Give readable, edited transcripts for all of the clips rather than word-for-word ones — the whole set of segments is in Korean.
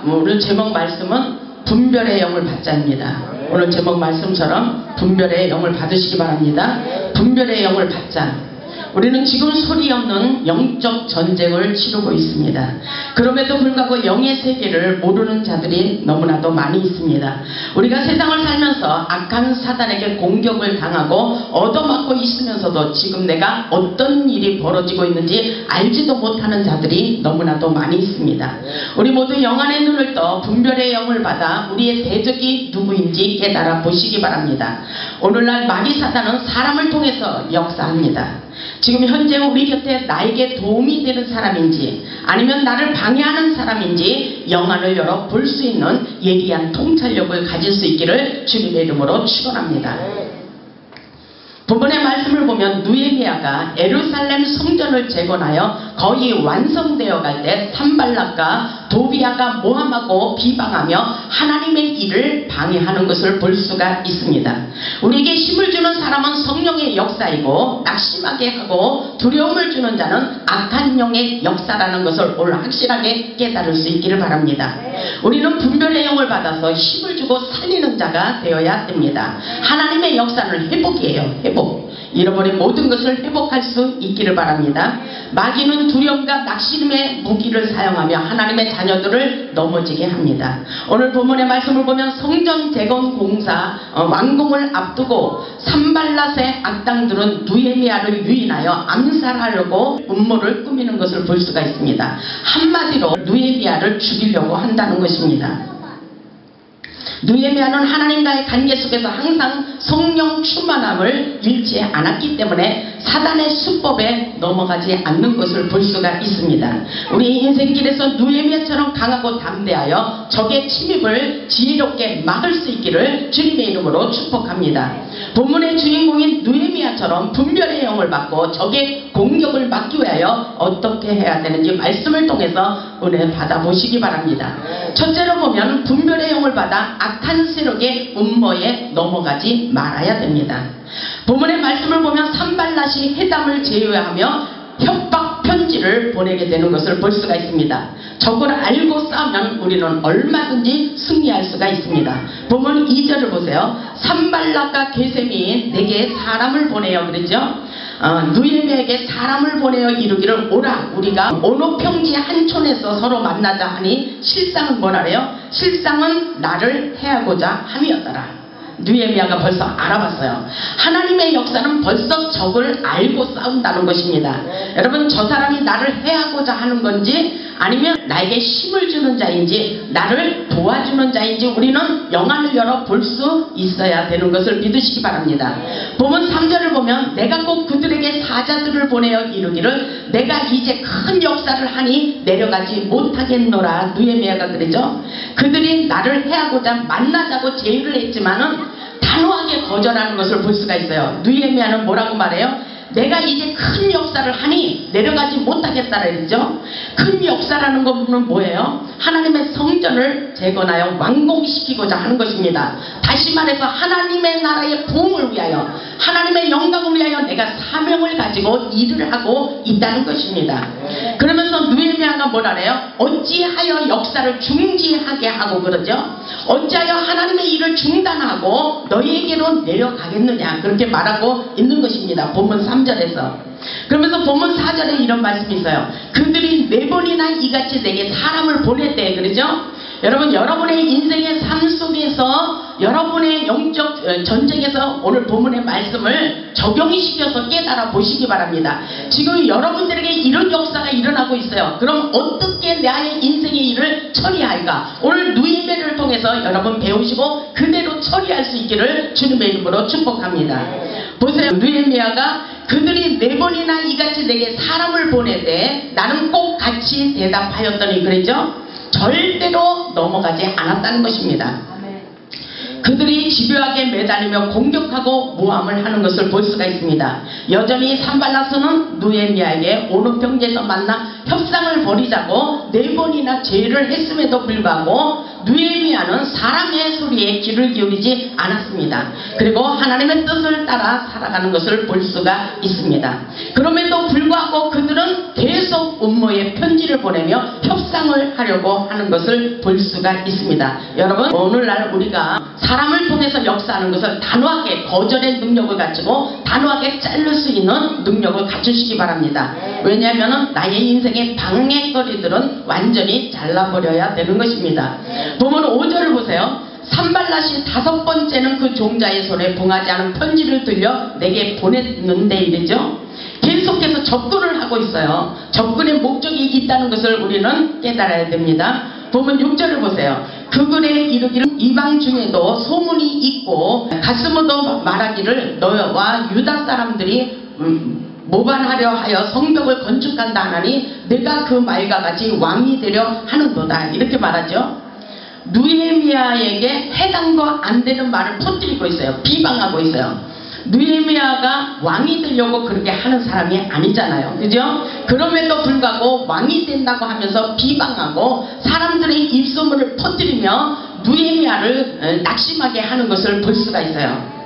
오늘 제목 말씀은 분별의 영을 받자입니다. 오늘 제목 말씀처럼 분별의 영을 받으시기 바랍니다. 분별의 영을 받자. 우리는 지금 소리 없는 영적 전쟁을 치르고 있습니다. 그럼에도 불구하고 영의 세계를 모르는 자들이 너무나도 많이 있습니다. 우리가 세상을 살면서 악한 사단에게 공격을 당하고 얻어맞고 있으면서도 지금 내가 어떤 일이 벌어지고 있는지 알지도 못하는 자들이 너무나도 많이 있습니다. 우리 모두 영안의 눈을 떠 분별의 영을 받아 우리의 대적이 누구인지 깨달아 보시기 바랍니다. 오늘날 마귀 사단은 사람을 통해서 역사합니다. 지금 현재 우리 곁에 나에게 도움이 되는 사람인지 아니면 나를 방해하는 사람인지 영안을 열어 볼 수 있는 예리한 통찰력을 가질 수 있기를 주님의 이름으로 축원합니다. 본문의 말씀을 보면 느헤미야가 예루살렘 성전을 재건하여 거의 완성되어 갈 때 산발락과 도비야가 모함하고 비방하며 하나님의 일을 방해하는 것을 볼 수가 있습니다. 우리에게 힘을 주는 사람은 성령의 역사이고 낙심하게 하고 두려움을 주는 자는 악한 영의 역사라는 것을 오늘 확실하게 깨달을 수 있기를 바랍니다. 우리는 분별의 영을 받아서 힘을 주고 살리는 자가 되어야 됩니다. 하나님의 역사는 회복이에요. 회복. 잃어버린 모든 것을 회복할 수 있기를 바랍니다. 마귀는 두려움과 낙심의 무기를 사용하며 하나님의 자녀들을 넘어지게 합니다. 오늘 본문의 말씀을 보면 성전 재건 공사 완공을 앞두고 산발랏의 악당들은 느헤미야를 유인하여 암살하려고 음모를 꾸미는 것을 볼 수가 있습니다. 한마디로 느헤미야를 죽이려고 한다는 것입니다. 느헤미야는 하나님과의 관계 속에서 항상 성령 충만함을 잃지 않았기 때문에 사단의 수법에 넘어가지 않는 것을 볼 수가 있습니다. 우리 인생길에서 느헤미야처럼 강하고 담대하여 적의 침입을 지혜롭게 막을 수 있기를 주님의 이름으로 축복합니다. 본문의 주인공인 느헤미야처럼 분별의 영을 받고 적의 공격을 막기 위하여 어떻게 해야 되는지 말씀을 통해서 은혜 받아보시기 바랍니다. 첫째로 보면 분별의 영을 받아 악한 세력의 음모에 넘어가지 말아야 됩니다. 본문의 말씀을 보면 산발랏이 회담을 제외하며 협박 편지를 보내게 되는 것을 볼 수가 있습니다. 적을 알고 싸우면 우리는 얼마든지 승리할 수가 있습니다. 본문 2절을 보세요. 산발랏과 게셈이 내게 사람을 보내어 그랬죠. 느헤미야에게 사람을 보내어 이르기를 오라 우리가 오노평지 한촌에서 서로 만나자 하니 실상은 뭐라래요? 실상은 나를 해하고자 함이었더라. 느헤미야가 벌써 알아봤어요. 하나님의 역사는 벌써 적을 알고 싸운다는 것입니다. 여러분, 저 사람이 나를 해하고자 하는 건지 아니면 나에게 힘을 주는 자인지 나를 도와주는 자인지 우리는 영안을 열어 볼 수 있어야 되는 것을 믿으시기 바랍니다. 본문 3절을 보면 내가 꼭 그들에게 사자들을 보내어 이르기를 내가 이제 큰 역사를 하니 내려가지 못하겠노라. 느헤미야가 그러죠. 그들이 나를 해하고자 만나자고 제의를 했지만은 단호하게 거절하는 것을 볼 수가 있어요. 느헤미야는 뭐라고 말해요? 내가 이제 큰 역사를 하니 내려가지 못하겠다라 그랬죠. 큰 역사라는 것은 뭐예요? 하나님의 성전을 재건하여 완공시키고자 하는 것입니다. 다시 말해서 하나님의 나라의 부흥을 위하여 하나님의 영광을 위하여 내가 사명을 가지고 일을 하고 있다는 것입니다. 그러면서 느헤미야가 뭐라래요? 어찌하여 역사를 중지하게 하고 그러죠. 어찌하여 하나님의 일을 중단하고 너희에게로 내려가겠느냐 그렇게 말하고 있는 것입니다. 본문 3절에서. 그러면서 본문 4절에 이런 말씀이 있어요. 그들이 4번이나 이같이 내게 사람을 보냈대 그러죠. 여러분, 여러분의 인생의 삶 속에서 여러분의 영적 전쟁에서 오늘 본문의 말씀을 적용시켜서 깨달아 보시기 바랍니다. 지금 여러분들에게 이런 역사가 일어나고 있어요. 그럼 어떻게 나의 인생의 일을 처리할까? 오늘 느헤미야를 통해서 여러분 배우시고 그대로 처리할 수 있기를 주님의 이름으로 축복합니다. 보세요. 느헤미야가 그들이 4번이나 이같이 내게 사람을 보내되 나는 꼭 같이 대답하였더니 그랬죠. 절대로 넘어가지 않았다는 것입니다. 그들이 집요하게 매달리며 공격하고 모함을 하는 것을 볼 수가 있습니다. 여전히 산발랏은 느헤미야에게 오노평지에서 만나 협상을 벌이자고 4번이나 제의를 했음에도 불구하고 느헤미야는 사람의 소리에 귀를 기울이지 않았습니다. 그리고 하나님의 뜻을 따라 살아가는 것을 볼 수가 있습니다. 그럼에도 불구하고 그들은 계속 음모에 편지를 보내며 협상을 하려고 하는 것을 볼 수가 있습니다. 여러분, 오늘날 우리가 사람을 통해서 역사하는 것을 단호하게 거절의 능력을 가지고 단호하게 자를 수 있는 능력을 갖추시기 바랍니다. 왜냐하면 나의 인생의 방해거리들은 완전히 잘라버려야 되는 것입니다. 보면 5절을 보세요. 산발랏이 5번째는 그 종자의 손에 봉하지 않은 편지를 들려 내게 보냈는데 이르죠. 계속해서 접근을 하고 있어요. 접근의 목적이 있다는 것을 우리는 깨달아야 됩니다. 보면 6절을 보세요. 그글에 이르기를 이방 중에도 소문이 있고 가스모도 말하기를 너와 유다 사람들이 모반하려 하여 성벽을 건축한다 하나니 내가 그 말과 같이 왕이 되려 하는도다. 이렇게 말하죠. 느헤미야에게 해당도 안 되는 말을 퍼뜨리고 있어요. 비방하고 있어요. 느헤미야가 왕이 되려고 그렇게 하는 사람이 아니잖아요. 그죠? 그럼에도 불구하고 왕이 된다고 하면서 비방하고 사람들의 입소문을 퍼뜨리며 느헤미야를 낙심하게 하는 것을 볼 수가 있어요.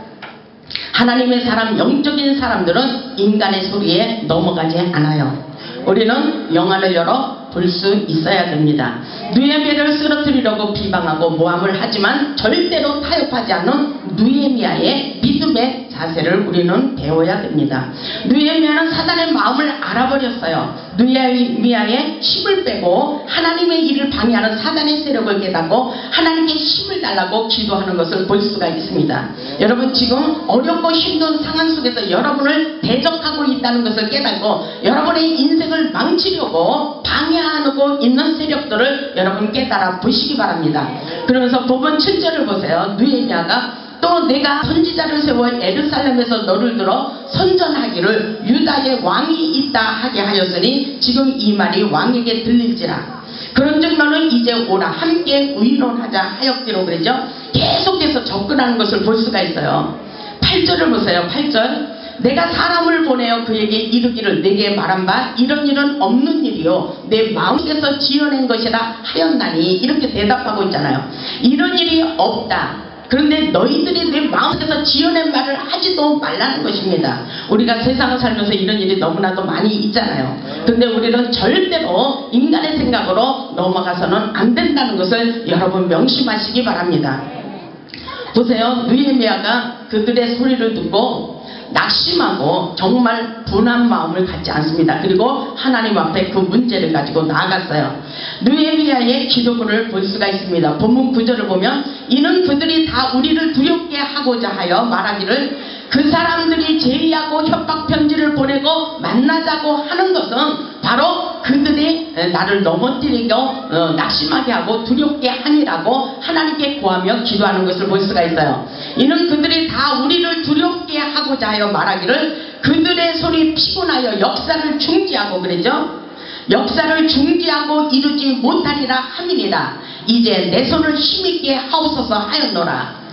하나님의 사람, 영적인 사람들은 인간의 소리에 넘어가지 않아요. 우리는 영안을 열어 볼 수 있어야 됩니다. 느헤미야를 쓰러뜨리려고 비방하고 모함을 하지만 절대로 타협하지 않는 느헤미야의 믿음의 자세를 우리는 배워야 됩니다. 느헤미야는 사단의 마음을 알아버렸어요. 느헤미야의 힘을 빼고 하나님의 일을 방해하는 사단의 세력을 깨닫고 하나님께 힘을 달라고 기도하는 것을 볼 수가 있습니다. 여러분, 지금 어렵고 힘든 상황 속에서 여러분을 대적하고 있다는 것을 깨닫고 여러분의 인생을 망치려고 방해하고 있는 세력들을 여러분 깨달아 보시기 바랍니다. 그러면서 법원 7절을 보세요. 느헤미야가 또 내가 선지자를 세워 예루살렘에서 너를 들어 선전하기를 유다의 왕이 있다 하게 하였으니 지금 이 말이 왕에게 들릴지라. 그런즉 너는 이제 오라 함께 의논하자 하였기로 그러죠. 계속해서 접근하는 것을 볼 수가 있어요. 8절을 보세요. 8절. 내가 사람을 보내어 그에게 이르기를 내게 말한 바 이런 일은 없는 일이요 내 마음에서 지어낸 것이라 하였나니 이렇게 대답하고 있잖아요. 이런 일이 없다. 그런데 너희들이 내 마음에서 지어낸 말을 하지도 말라는 것입니다. 우리가 세상을 살면서 이런 일이 너무나도 많이 있잖아요. 근데 우리는 절대로 인간의 생각으로 넘어가서는 안 된다는 것을 여러분 명심하시기 바랍니다. 보세요. 느헤미야가 그들의 소리를 듣고 낙심하고 정말 분한 마음을 갖지 않습니다. 그리고 하나님 앞에 그 문제를 가지고 나아갔어요. 느헤미야의 기도문을 볼 수가 있습니다. 본문 9절을 보면 이는 그들이 다 우리를 두렵게 하고자 하여 말하기를 그 사람들이 제의하고 협박 편지를 보내고 만나자고 하는 것은 바로 그들이 나를 넘어뜨리고 낙심하게 하고 두렵게 하니라고 하나님께 구하며 기도하는 것을 볼 수가 있어요. 이는 그들이 다 우리를 두렵게 하고자 하여 말하기를 그들의 손이 피곤하여 역사를 중지하고 그러죠. 역사를 중지하고 이루지 못하리라 함이니라. 이제 내 손을 힘있게 하옵소서 하였노라.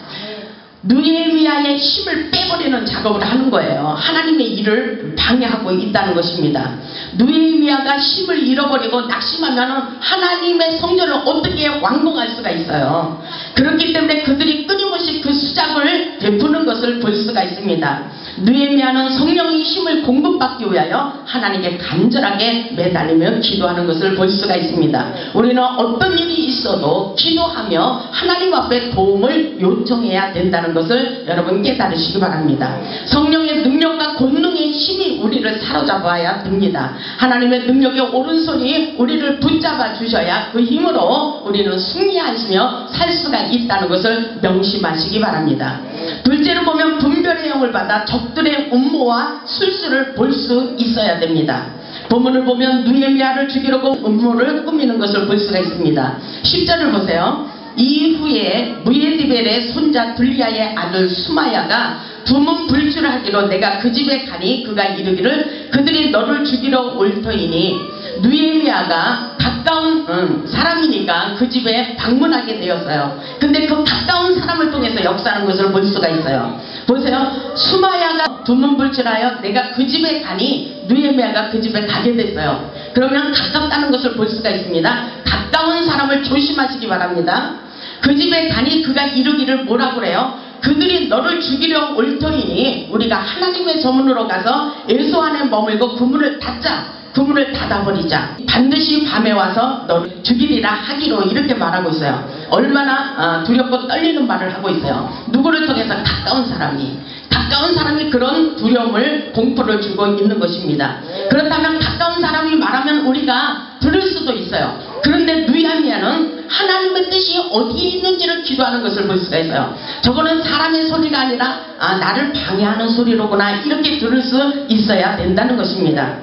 느헤미야의 힘을 빼버리는 작업을 하는 거예요. 하나님의 일을 방해하고 있다는 것입니다. 느헤미야가 힘을 잃어버리고 낙심하면 하나님의 성전을 어떻게 완공할 수가 있어요. 그렇기 때문에 그들이 끊임없이 그 수작을 베푸는 것을 볼 수가 있습니다. 느헤미야는 성령의 힘을 공급받기 위하여 하나님께 간절하게 매달리며 기도하는 것을 볼 수가 있습니다. 우리는 어떤 일이 있어도 기도하며 하나님 앞에 도움을 요청해야 된다는 것을 여러분 깨달으시기 바랍니다. 성령의 능력과 권능의 힘이 우리를 사로잡아야 됩니다. 하나님의 능력의 오른손이 우리를 붙잡아 주셔야 그 힘으로 우리는 승리하시며 살 수가 있다는 것을 명심하시기 바랍니다. 둘째로 보면 분별의 영을 받아 적들의 음모와 술수를 볼 수 있어야 됩니다. 본문을 보면 느헤미야를 죽이려고 음모를 꾸미는 것을 볼 수가 있습니다. 10절을 보세요. 이후에 무에디벨의 손자 둘리아의 아들 수마야가 두문 불출하기로 내가 그 집에 가니 그가 이르기를 그들이 너를 죽이러 올 터이니 느헤미야가 가까운 사람이니까 그 집에 방문하게 되었어요. 근데 그 가까운 사람을 통해서 역사하는 것을 볼 수가 있어요. 보세요. 수마야가 두문불출하여 내가 그 집에 가니 느헤미야가 그 집에 가게 됐어요. 그러면 가깝다는 것을 볼 수가 있습니다. 가까운 사람을 조심하시기 바랍니다. 그 집에 가니 그가 이르기를 뭐라고 그래요? 그들이 너를 죽이려 올 터이니 우리가 하나님의 저문으로 가서 에소 안에 머물고 그 문을 닫자. 그 문을 닫아버리자. 반드시 밤에 와서 너를 죽이리라 하기로 이렇게 말하고 있어요. 얼마나 두렵고 떨리는 말을 하고 있어요. 누구를 통해서? 가까운 사람이 그런 두려움을 공포를 주고 있는 것입니다. 그렇다면 가까운 사람이 말하면 우리가 들을 수도 있어요. 그런데 느헤미야는 하나님의 뜻이 어디에 있는지를 기도하는 것을 볼 수가 있어요. 저거는 사람의 소리가 아니라 나를 방해하는 소리로구나 이렇게 들을 수 있어야 된다는 것입니다.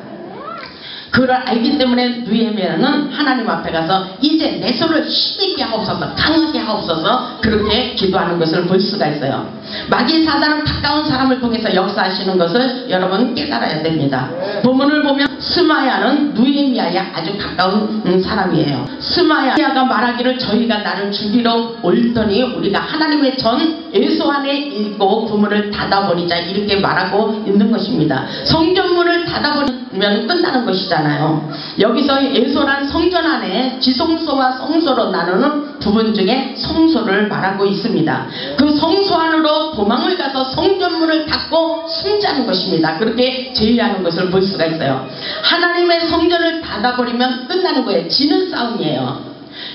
그걸 알기 때문에 느헤미야는 하나님 앞에 가서 이제 내 손을 힘있게 하옵소서, 강하게 하옵소서 그렇게 기도하는 것을 볼 수가 있어요. 마귀 사단은 가까운 사람을 통해서 역사하시는 것을 여러분 깨달아야 됩니다. 본문을 보면 스마야는 느헤미야의 아주 가까운 사람이에요. 스마야가 말하기를 저희가 나를 죽이러 올 터니 우리가 하나님의 전 에소 안에 있고 그 문을 닫아버리자 이렇게 말하고 있는 것입니다. 성전문을 닫아버리면 끝나는 것이잖아요. 여기서 에소란 성전 안에 지성소와 성소로 나누는 부분 중에 성소를 말하고 있습니다. 그 성소 안으로 도망을 가서 성전문을 닫고 숨자는 것입니다. 그렇게 제의하는 것을 볼 수가 있어요. 하나님의 성전을 닫아버리면 끝나는 거예요. 지는 싸움이에요.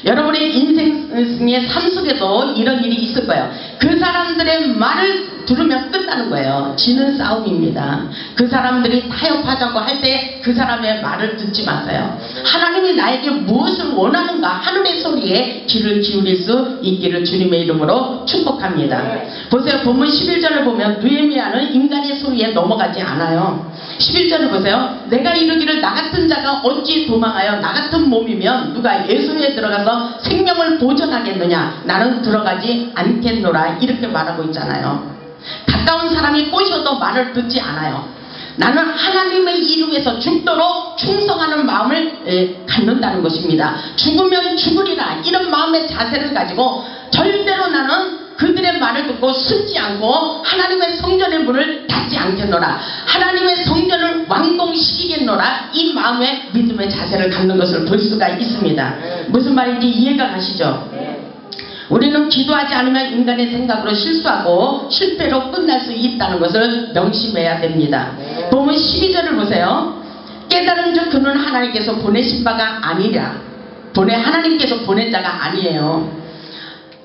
여러분의 인생의 삶 속에도 이런 일이 있을 거예요. 그 사람들의 말을 들으면 끝나는 거예요. 지는 싸움입니다. 그 사람들이 타협하자고 할 때 그 사람의 말을 듣지 마세요. 하나님이 나에게 무엇을 원하는가 하늘의 소리에 귀를 기울일 수 있기를 주님의 이름으로 축복합니다. 보세요. 본문 11절을 보면 느헤미야는 인간의 소리에 넘어가지 않아요. 11절을 보세요. 내가 이르기를 나 같은 자가 어찌 도망하여 나 같은 몸이면 누가 예수에 들어가서 생명을 보존하겠느냐. 나는 들어가지 않겠노라 이렇게 말하고 있잖아요. 가까운 사람이 꼬셔도 말을 듣지 않아요. 나는 하나님의 이름에서 죽도록 충성하는 마음을 갖는다는 것입니다. 죽으면 죽으리라 이런 마음의 자세를 가지고 절대로 나는 그들의 말을 듣고 숨지 않고 하나님의 성전의 문을 닫지 않겠노라. 하나님의 성전을 완공시키겠노라. 이 마음의 믿음의 자세를 갖는 것을 볼 수가 있습니다. 무슨 말인지 이해가 가시죠? 우리는 기도하지 않으면 인간의 생각으로 실수하고 실패로 끝날 수 있다는 것을 명심해야 됩니다. 보면 12절을 보세요. 깨달은 즉 그는 하나님께서 보내신 바가 아니라 하나님께서 보낸 자가 아니에요.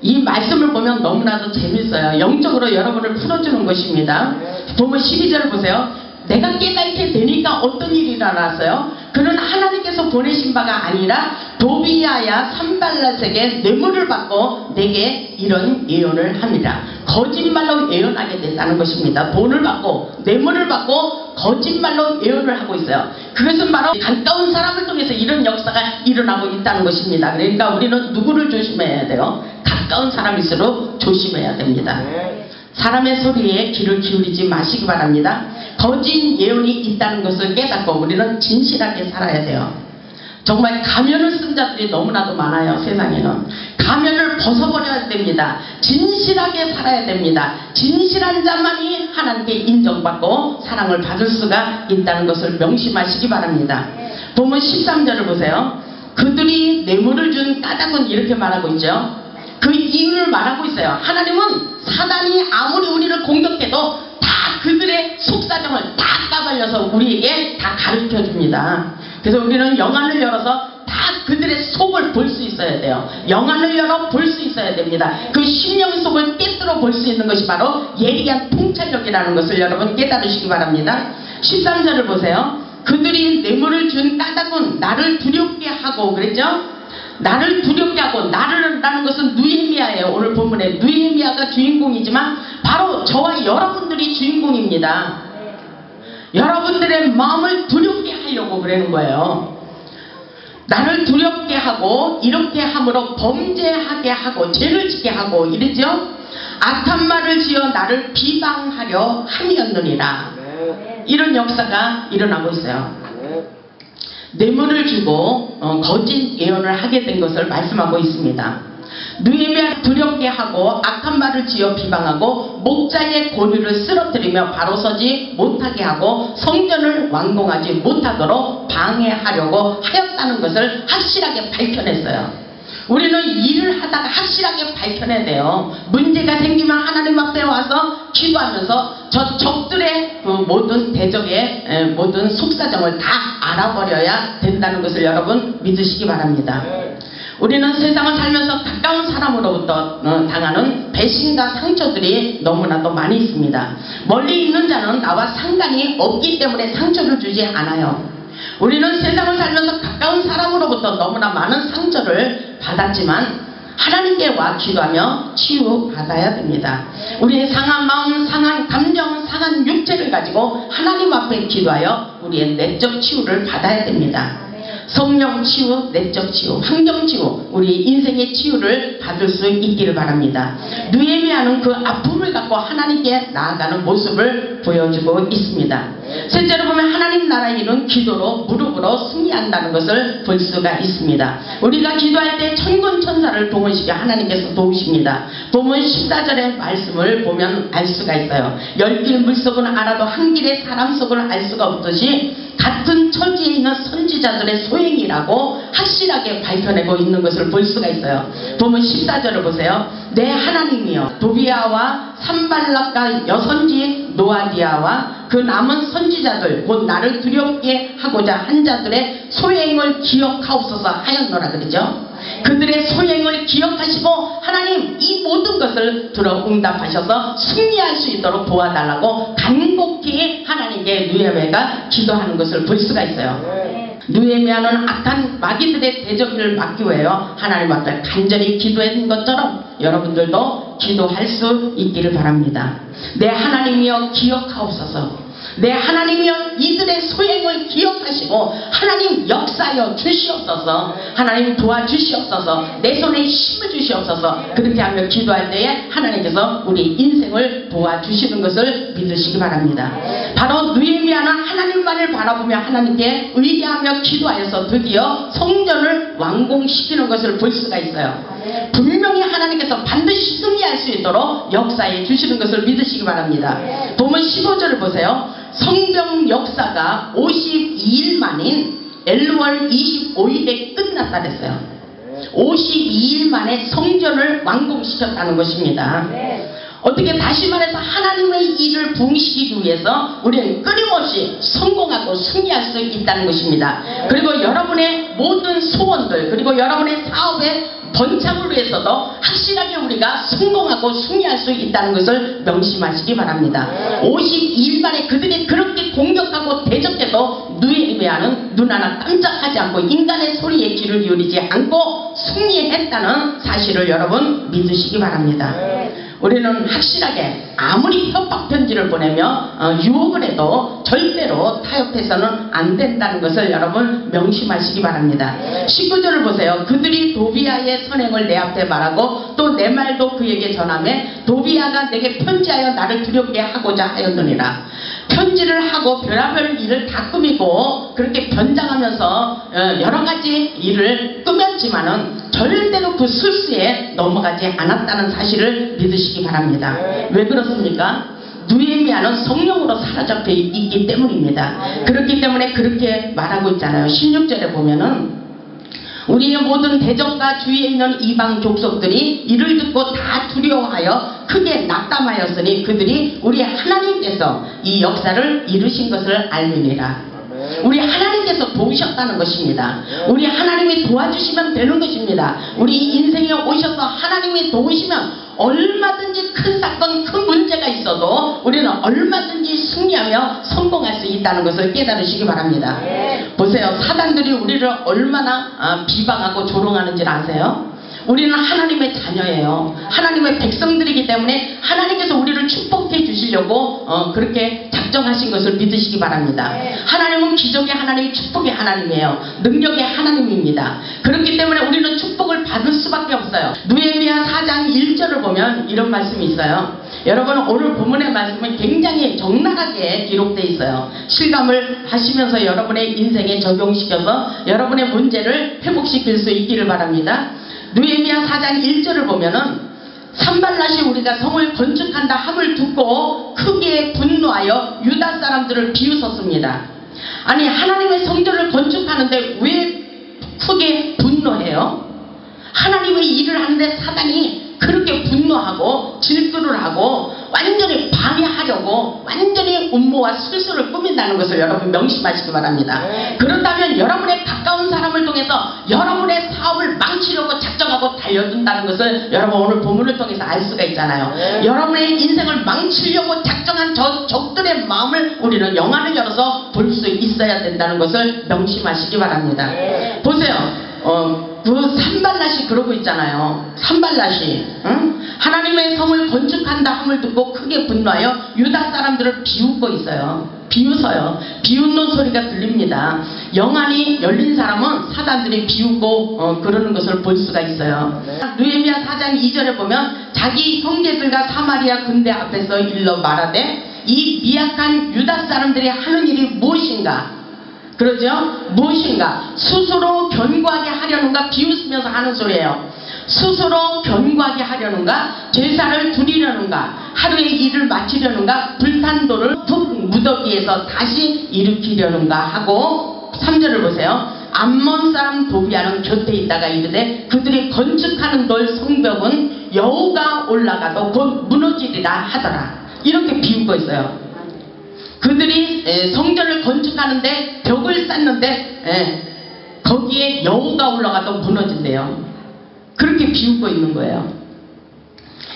이 말씀을 보면 너무나도 재밌어요. 영적으로 여러분을 풀어주는 것입니다. 보면 12절을 보세요. 내가 깨닫게 되니까 어떤 일이 일어났어요? 그는 하나님께서 보내신 바가 아니라 도비야야 산발랏에게 뇌물을 받고 내게 이런 예언을 합니다. 거짓말로 예언하게 됐다는 것입니다. 돈을 받고 뇌물을 받고 거짓말로 예언을 하고 있어요. 그것은 바로 가까운 사람을 통해서 이런 역사가 일어나고 있다는 것입니다. 그러니까 우리는 누구를 조심해야 돼요? 가까운 사람일수록 조심해야 됩니다. 사람의 소리에 귀를 기울이지 마시기 바랍니다. 거짓 예언이 있다는 것을 깨닫고 우리는 진실하게 살아야 돼요. 정말 가면을 쓴 자들이 너무나도 많아요. 세상에는 가면을 벗어버려야 됩니다. 진실하게 살아야 됩니다. 진실한 자만이 하나님께 인정받고 사랑을 받을 수가 있다는 것을 명심하시기 바랍니다. 보면 13절을 보세요. 그들이 뇌물을 준 까닭은 이렇게 말하고 있죠. 그 이유를 말하고 있어요. 하나님은 사단이 아무리 우리를 공격해도 다 그들의 속사정을 다 까발려서 우리에게 다 가르쳐 줍니다. 그래서 우리는 영안을 열어서 다 그들의 속을 볼 수 있어야 돼요. 영안을 열어 볼 수 있어야 됩니다. 그 심령 속을 꿰뚫어 볼 수 있는 것이 바로 예리한 통찰력이라는 것을 여러분 깨달으시기 바랍니다. 13절을 보세요. 그들이 뇌물을 준 까닭은 나를 두렵게 하고 그랬죠? 나를 두렵게 하고 나를라는 것은 느헤미야예요. 오늘 본문에 느헤미야가 주인공이지만 바로 저와 여러분들이 주인공입니다. 여러분들의 마음을 두렵게 하려고 그러는 거예요. 나를 두렵게 하고 이렇게 함으로 범죄하게 하고 죄를 짓게 하고 이러죠. 악한 말을 지어 나를 비방하려 함이었느니라. 이런 역사가 일어나고 있어요. 뇌물을 주고 거짓 예언을 하게 된 것을 말씀하고 있습니다. 느헤미야 두렵게 하고 악한 말을 지어 비방하고 목자의 고리를 쓰러뜨리며 바로 서지 못하게 하고 성전을 완공하지 못하도록 방해하려고 하였다는 것을 확실하게 밝혀냈어요. 우리는 일을 하다가 확실하게 밝혀내야 돼요. 문제가 생기면 하나님 앞에 와서 기도하면서 저 적들의 그 모든 대적의 모든 속사정을 다 알아버려야 된다는 것을 여러분 믿으시기 바랍니다. 우리는 세상을 살면서 가까운 사람으로부터 당하는 배신과 상처들이 너무나도 많이 있습니다. 멀리 있는 자는 나와 상관이 없기 때문에 상처를 주지 않아요. 우리는 세상을 살면서 가까운 사람으로부터 너무나 많은 상처를 받았지만 하나님께 와 기도하며 치유받아야 됩니다. 우리의 상한 마음, 상한 감정, 상한 육체를 가지고 하나님 앞에 기도하여 우리의 내적 치유를 받아야 됩니다. 성령 치유, 내적 치유, 환경 치유, 우리 인생의 치유를 받을 수 있기를 바랍니다. 느헤미야는 그 아픔을 갖고 하나님께 나아가는 모습을 보여주고 있습니다. 실제로 보면 하나님 나라의 일은 기도로 무릎으로 승리한다는 것을 볼 수가 있습니다. 우리가 기도할 때 천군 천사를 동원시켜 하나님께서 도우십니다. 본문 14절의 말씀을 보면 알 수가 있어요. 열길 물속은 알아도 한 길의 사람 속은 알 수가 없듯이 같은 처지에 있는 선지자들의 소행이라고 확실하게 밝혀내고 있는 것을 볼 수가 있어요. 보면 14절을 보세요. 내 하나님이여 도비야와 산발락과 여선지 노아디아와 그 남은 선지자들 곧 나를 두렵게 하고자 한 자들의 소행을 기억하옵소서 하였노라 그러죠. 그들의 소행을 기억하시고 하나님 이 모든 것을 들어 응답하셔서 승리할 수 있도록 도와달라고 간곡히 하나님께 느헤미야가 기도하는 것을 볼 수가 있어요. 느헤미야는 악한 마귀들의 대적을 막기 위하여 하나님 앞에 간절히 기도한 것처럼 여러분들도 기도할 수 있기를 바랍니다. 내 하나님이여 기억하옵소서. 내 하나님이여 이들의 소행을 기억하시고 하나님 역사여 주시옵소서. 하나님 도와주시옵소서. 내 손에 힘을 주시옵소서. 그렇게 하며 기도할 때에 하나님께서 우리 인생을 도와주시는 것을 믿으시기 바랍니다. 바로 느헤미야는 하나님만을 바라보며 하나님께 의뢰하며 기도하여서 드디어 성전을 완공시키는 것을 볼 수가 있어요. 분명히 하나님께서 반드시 승리할 수 있도록 역사해 주시는 것을 믿으시기 바랍니다. 보면 15절을 보세요. 성경 역사가 52일 만인 엘루월 25일에 끝났다 그랬어요. 52일 만에 성전을 완공시켰다는 것입니다. 어떻게 다시 말해서 하나님의 일을 부응시키기 위해서 우리는 끊임없이 성공하고 승리할 수 있다는 것입니다. 그리고 여러분의 모든 소원들 그리고 여러분의 사업의 번창을 위해서도 확실하게 우리가 성공하고 승리할 수 있다는 것을 명심하시기 바랍니다. 52일 만에 그들이 그렇게 공격하고 대적해도 느헤미야는 눈 하나 깜짝하지 않고 인간의 소리에 귀를 기울이지 않고 승리했다는 사실을 여러분 믿으시기 바랍니다. 우리는 확실하게 아무리 협박 편지를 보내며 유혹을 해도 절대로 타협해서는 안 된다는 것을 여러분 명심하시기 바랍니다. 19절을 보세요. 그들이 도비야의 선행을 내 앞에 말하고 또 내 말도 그에게 전하매 도비야가 내게 편지하여 나를 두렵게 하고자 하였느니라. 편지를 하고 별의별 일을 다 꾸미고 그렇게 변장하면서 여러가지 일을 꾸몄지만은 절대로 그 술수에 넘어가지 않았다는 사실을 믿으시기 바랍니다. 왜 그렇습니까? 느헤미야는 성령으로 사로잡혀 있기 때문입니다. 그렇기 때문에 그렇게 말하고 있잖아요. 16절에 보면은 우리의 모든 대적과 주위에 있는 이방 족속들이 이를 듣고 다 두려워하여 크게 낙담하였으니 그들이 우리 하나님께서 이 역사를 이루신 것을 알미니라. 우리 하나님께서 도우셨다는 것입니다. 우리 하나님이 도와주시면 되는 것입니다. 우리 인생에 오셔서 하나님이 도우시면 얼마든지 큰 사건, 큰 문제가 있어도 우리는 얼마든지 승리하며 성공할 수 있다는 것을 깨달으시기 바랍니다. 보세요. 사단들이 우리를 얼마나 비방하고 조롱하는지 아세요? 우리는 하나님의 자녀예요. 하나님의 백성들이기 때문에 하나님께서 우리를 축복해 주시려고 그렇게 작정하신 것을 믿으시기 바랍니다. 하나님은 기적의 하나님, 축복의 하나님이에요. 능력의 하나님입니다. 그렇기 때문에 우리는 축복을 받을 수밖에 없어요. 느헤미야 4장 1절을 보면 이런 말씀이 있어요. 여러분 오늘 본문의 말씀은 굉장히 적나라하게 기록되어 있어요. 실감을 하시면서 여러분의 인생에 적용시켜서 여러분의 문제를 회복시킬 수 있기를 바랍니다. 느헤미야 4장 1절을 보면은 산발랏이 우리가 성을 건축한다 함을 듣고 크게 분노하여 유다 사람들을 비웃었습니다. 아니 하나님의 성전을 건축하는데 왜 크게 분노해요? 하나님의 일을 하는데 사단이 그렇게 분노하고 질투를 하고 완전히 방해하려고 완전히 음모와 술수를 꾸민다는 것을 여러분 명심하시기 바랍니다. 그렇다면 여러분의 가까운 사람을 통해서 여러분의 사업을 망치려고 작정하고 달려든다는 것을 여러분 오늘 본문을 통해서 알 수가 있잖아요. 여러분의 인생을 망치려고 작정한 저 적들의 마음을 우리는 영안을 열어서 볼 수 있어야 된다는 것을 명심하시기 바랍니다. 보세요. 그 산발랏이 그러고 있잖아요. 산발랏이 하나님의 성을 건축한다 함을 듣고 크게 분노하여 유다 사람들을 비웃고 있어요. 비웃어요. 비웃는 소리가 들립니다. 영안이 열린 사람은 사단들이 비웃고 그러는 것을 볼 수가 있어요. 느헤미야 4장 2절에 보면 자기 형제들과 사마리아 군대 앞에서 일러 말하되 이 미약한 유다 사람들이 하는 일이 무엇인가? 그러죠? 무엇인가? 스스로 견고하게 하려는가? 비웃으면서 하는 소리예요. 스스로 견고하게 하려는가? 제사를 드리려는가? 하루의 일을 마치려는가? 불탄 돌을 푹 무더기에서 다시 일으키려는가? 하고 3절을 보세요. 암몬 사람 도비아는 곁에 있다가 이르되 그들이 건축하는 돌 성벽은 여호가 올라가도 곧 무너지리라 하더라. 이렇게 비웃고 있어요. 그들이 성전을 건축하는데 벽을 쌓는데 거기에 여호가 올라가도 무너진대요. 그렇게 비웃고 있는 거예요.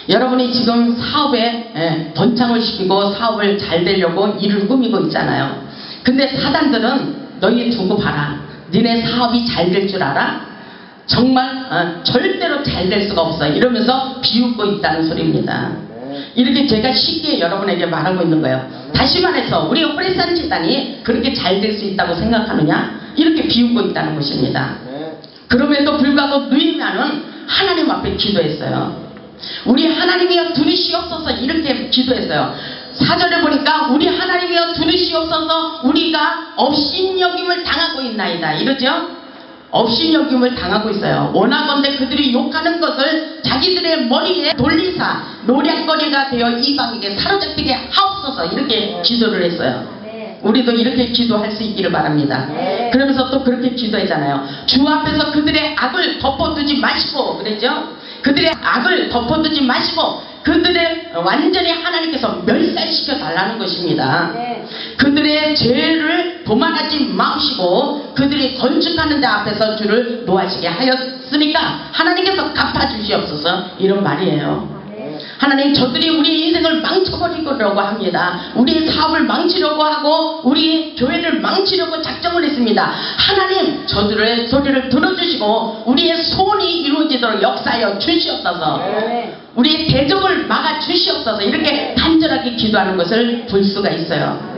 여러분이 지금 사업에 번창을 시키고 사업을 잘 되려고 일을 꾸미고 있잖아요. 근데 사단들은 너희 두고 봐라. 니네 사업이 잘 될 줄 알아? 정말 절대로 잘 될 수가 없어. 이러면서 비웃고 있다는 소리입니다. 이렇게 제가 쉽게 여러분에게 말하고 있는 거예요. 다시 말해서 우리 호레산 재단이 그렇게 잘 될 수 있다고 생각하느냐? 이렇게 비웃고 있다는 것입니다. 그럼에도 불구하고 느헤미야는 하나님 앞에 기도했어요. 우리 하나님이여 들으시옵소서 이렇게 기도했어요. 4절에 보니까 우리 하나님이여 들으시옵소서 우리가 업신여김을 당하고 있나이다 이러죠. 업신여김을 당하고 있어요. 원하건대 그들이 욕하는 것을 자기들의 머리에 돌리사 노략거리가 되어 이방에게 사로잡히게 하옵소서 이렇게 기도를 했어요. 우리도 이렇게 기도할 수 있기를 바랍니다. 그러면서 또 그렇게 기도했잖아요. 주 앞에서 그들의 악을 덮어두지 마시고 그랬죠. 그들의 악을 덮어두지 마시고 그들의 완전히 하나님께서 멸살시켜 달라는 것입니다. 그들의 죄를 도말하지 마시고 그들이 건축하는 데 앞에서 주를 노하시게 하였으니까 하나님께서 갚아주시옵소서 이런 말이에요. 하나님 저들이 우리의 인생을 망쳐버리려고 합니다. 우리의 사업을 망치려고 하고 우리의 교회를 망치려고 작정을 했습니다. 하나님 저들의 소리를 들어주시고 우리의 소원이 이루어지도록 역사하여 주시옵소서. 우리의 대적을 막아 주시옵소서 이렇게 간절하게 기도하는 것을 볼 수가 있어요.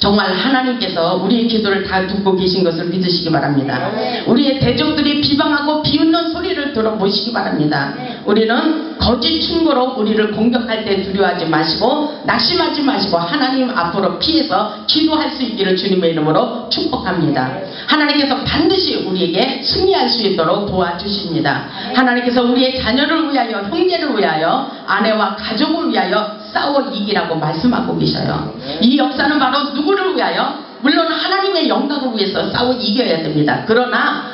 정말 하나님께서 우리의 기도를 다 듣고 계신 것을 믿으시기 바랍니다. 우리의 대적들이 비방하고 비웃는 소리를 들어보시기 바랍니다. 우리는 거짓 충고로 우리를 공격할 때 두려워하지 마시고 낙심하지 마시고 하나님 앞으로 피해서 기도할 수 있기를 주님의 이름으로 축복합니다. 하나님께서 반드시 우리에게 승리할 수 있도록 도와주십니다. 하나님께서 우리의 자녀를 위하여 형제를 위하여 아내와 가족을 위하여 싸워 이기라고 말씀하고 계셔요. 이 역사는 바로 누구를 위하여? 물론 하나님의 영광을 위해서 싸워 이겨야 됩니다. 그러나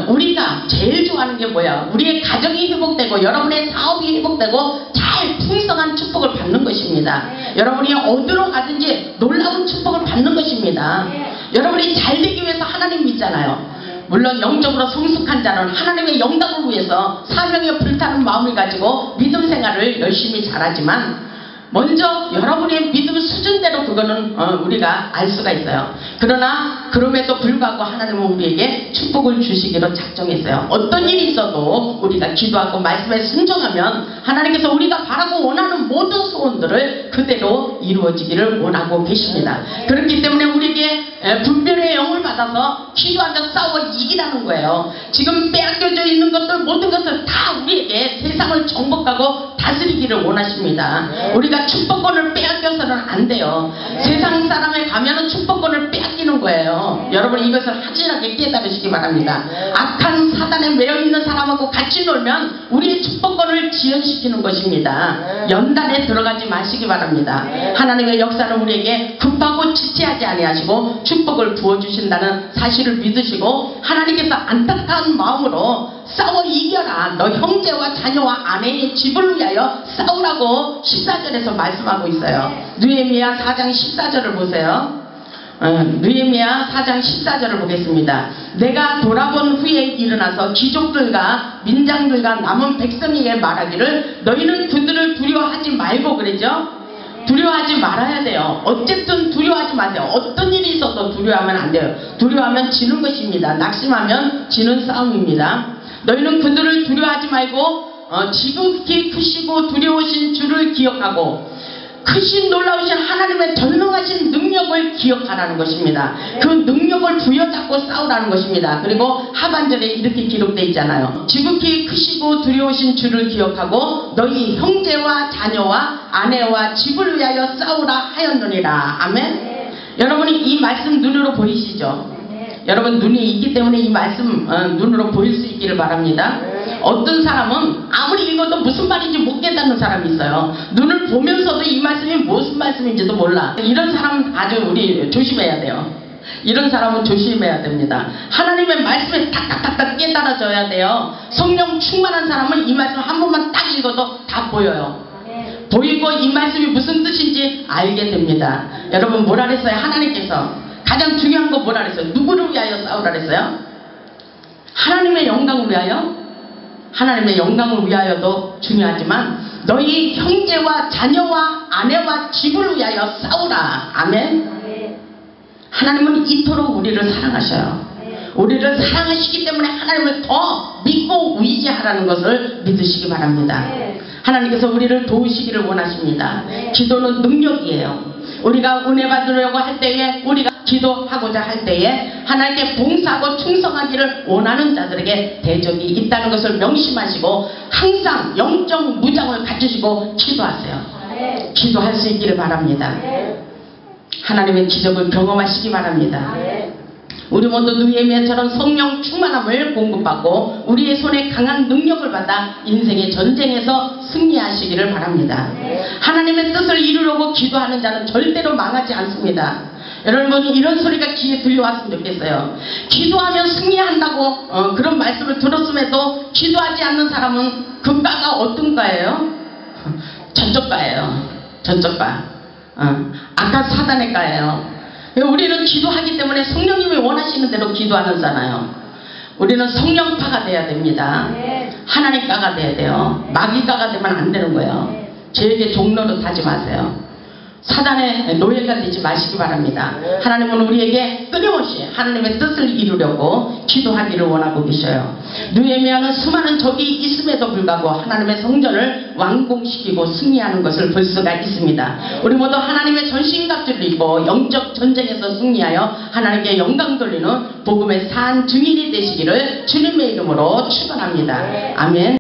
우리가 제일 좋아하는 게 뭐야? 우리의 가정이 회복되고 여러분의 사업이 회복되고 잘 풍성한 축복을 받는 것입니다. 여러분이 어디로 가든지 놀라운 축복을 받는 것입니다. 여러분이 잘 되기 위해서 하나님 믿잖아요. 물론 영적으로 성숙한 자는 하나님의 영광을 위해서 사명에 불타는 마음을 가지고 믿음 생활을 열심히 잘하지만 먼저 여러분의 믿음 수준대로 그거는 우리가 알 수가 있어요. 그러나 그럼에도 불구하고 하나님은 우리에게 축복을 주시기로 작정했어요. 어떤 일이 있어도 우리가 기도하고 말씀에 순종하면 하나님께서 우리가 바라고 원하는 모든 소원들을 그대로 이루어지기를 원하고 계십니다. 그렇기 때문에 우리에게 분별의 영을 받아서 기도하며 싸워 이기라는 거예요. 지금 빼앗겨져 있는 것들 모든 것을 다 우리에게 세상을 정복하고 다스리기를 원하십니다. 우리가 축복권을 빼앗겨서는 안 돼요. 세상 사람에 가면은 축복권을 빼앗기는 거예요. 여러분 이것을 확실하게 깨달으시기 바랍니다. 악한 사단에 매여 있는 사람하고 같이 놀면 우리의 축복권을 지연시키는 것입니다. 연단에 들어가지 마시기 바랍니다. 하나님의 역사는 우리에게 급하고 지체하지 아니하시고 축복을 부어주신다는 사실을 믿으시고 하나님께서 안타까운 마음으로 싸워 이겨라. 너 형제와 자녀와 아내의 집을 위하여 싸우라고 14절에서 말씀하고 있어요. 느헤미야 4장 14절을 보세요. 느헤미야 4장 14절을 보겠습니다. 내가 돌아본 후에 일어나서 귀족들과 민장들과 남은 백성에게 말하기를 너희는 그들을 두려워하지 말고 그랬죠? 두려워하지 말아야 돼요. 어쨌든 두려워하지 마세요. 어떤 일이 있어도 두려워하면 안 돼요. 두려워하면 지는 것입니다. 낙심하면 지는 싸움입니다. 너희는 그들을 두려워하지 말고 지극히 크시고 두려우신 주를 기억하고 크신 놀라우신 하나님의 전능하신 능력을 기억하라는 것입니다. 그 능력을 부여잡고 싸우라는 것입니다. 그리고 하반절에 이렇게 기록되어 있잖아요. 지극히 크시고 두려우신 주를 기억하고 너희 형제와 자녀와 아내와 집을 위하여 싸우라 하였느니라. 아멘. 여러분이 이 말씀 눈으로 보이시죠? 여러분 눈이 있기 때문에 이 말씀 눈으로 보일 수 있기를 바랍니다. 어떤 사람은 아무리 읽어도 무슨 말인지 못 깨닫는 사람이 있어요. 눈을 보면서도 이 말씀이 무슨 말씀인지도 몰라. 이런 사람은 아주 우리 조심해야 돼요. 이런 사람은 조심해야 됩니다. 하나님의 말씀에 탁탁탁탁 깨달아져야 돼요. 성령 충만한 사람은 이 말씀 한 번만 딱 읽어도 다 보여요. 보이고 이 말씀이 무슨 뜻인지 알게 됩니다. 여러분 뭐라 그랬어요? 하나님께서 가장 중요한 거 뭐라 그랬어요? 누구를 위하여 싸우라 그랬어요? 하나님의 영광을 위하여? 하나님의 영광을 위하여도 중요하지만 너희 형제와 자녀와 아내와 집을 위하여 싸우라. 아멘. 하나님은 이토록 우리를 사랑하셔요. 우리를 사랑하시기 때문에 하나님을 더 믿고 의지하라는 것을 믿으시기 바랍니다. 하나님께서 우리를 도우시기를 원하십니다. 기도는 능력이에요. 우리가 은혜 받으려고 할 때에 우리가 기도하고자 할 때에 하나님께 봉사하고 충성하기를 원하는 자들에게 대적이 있다는 것을 명심하시고 항상 영적 무장을 갖추시고 기도하세요. 기도할 수 있기를 바랍니다. 하나님의 기적을 경험하시기 바랍니다. 우리 모두 느헤미야처럼 성령 충만함을 공급받고 우리의 손에 강한 능력을 받아 인생의 전쟁에서 승리하시기를 바랍니다. 하나님의 뜻을 이루려고 기도하는 자는 절대로 망하지 않습니다. 여러분 이런 소리가 귀에 들려왔으면 좋겠어요. 기도하면 승리한다고 그런 말씀을 들었음에도 기도하지 않는 사람은 그 과가 어떤 과예요? 전적 과예요. 전적 과. 아까 사단의 과예요. 우리는 기도하기 때문에 성령님이 원하시는 대로 기도하는잖아요. 우리는 성령파가 돼야 됩니다. 하나님과가 돼야 돼요. 마귀과가 되면 안 되는 거예요. 저에게 종로로 타지 마세요. 사단의 노예가 되지 마시기 바랍니다. 하나님은 우리에게 끊임없이 하나님의 뜻을 이루려고 기도하기를 원하고 계셔요. 느헤미야는 수많은 적이 있음에도 불구하고 하나님의 성전을 완공시키고 승리하는 것을 볼 수가 있습니다. 우리 모두 하나님의 전신갑주를 입고 영적 전쟁에서 승리하여 하나님께 영광 돌리는 복음의 산 증인이 되시기를 주님의 이름으로 축원합니다. 아멘.